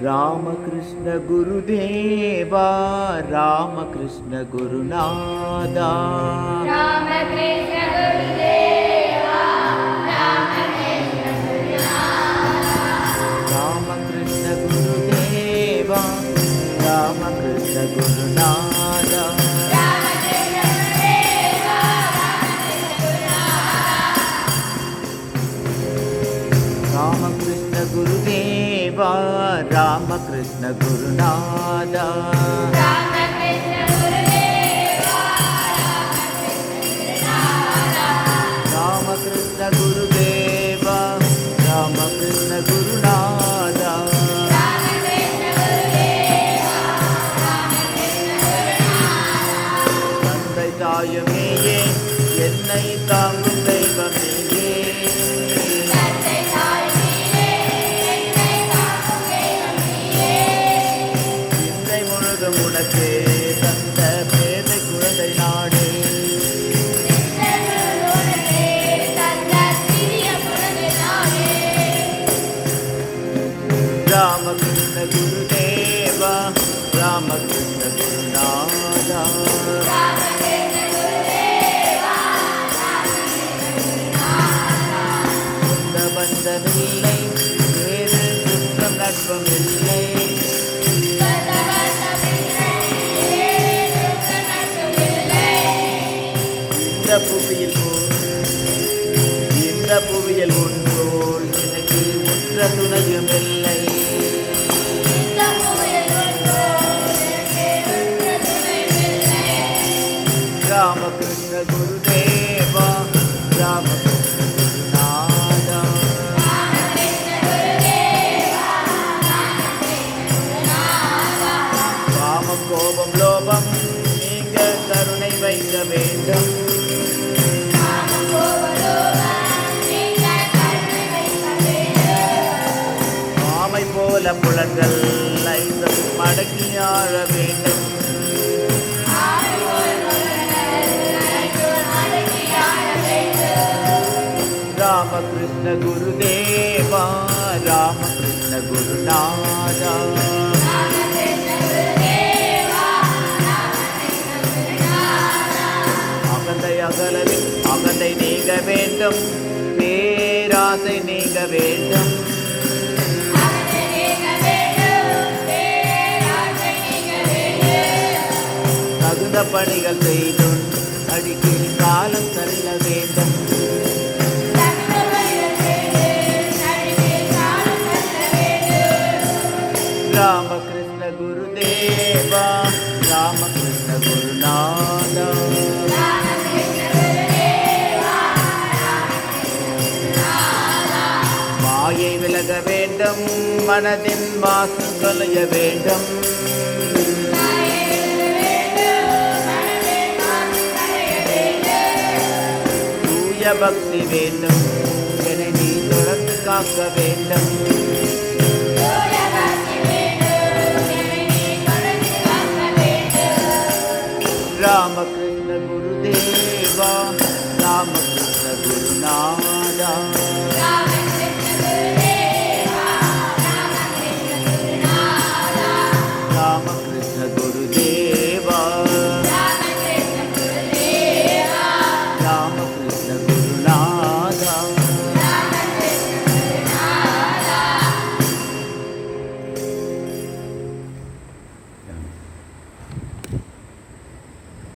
रामकृष्ण गुरुदेवा रामकृष्ण गुरुनादा रामकृष्ण गुरुदेवा रामकृष्ण गुरुनादा रामकृष्ण गुरुदेवा रामकृष्ण गुरुनादा रामकृष्ण गुरुदेवा रामकृष्ण गुरुनादा रामकृष्ण गुरुदेवा रामकृष्ण गुरुनादा தந்தை தாயுமேயே என்னை தாங்கும் தெய்வமேயே உனக்கே தந்த பேதை குழந்தை நாடு ராமகிருஷ்ண குருதேவா ராமகிருஷ்ண குருநாதா சொந்த பந்தமில்லை வேறு சுற்றம் நட்பமில்லை இந்த புவியில் ஒன்றோல் எனக்கு உற்ற துணையுமில்லை ராமகிருஷ்ண குருதேவா ராமகிருஷ்ண குருநாதா காமம் கோபம் லோபம் நீங்க கருணை வைக்க வேண்டும் ஆமை போல புலன்கள் ஐந்தும் மடக்கி ஆழ வேண்டும் ராமகிருஷ்ண குருதேவா ராமகிருஷ்ண குருநாதா அகந்தை நீங்க வேண்டும் பேராசை நீங்க வேண்டும் தகுந்த பணிகள் செய்தும் அடிக்கடி காலம் தள்ள வேண்டும் ராமகிருஷ்ண குருதேவா ராமகிருஷ்ண குருநாதா மாயை விலக வேண்டும் மனதின் மாசு களைய வேண்டும் தூய பக்தி வேண்டும் என்னை நீ தொடர்ந்து காக்க வேண்டும்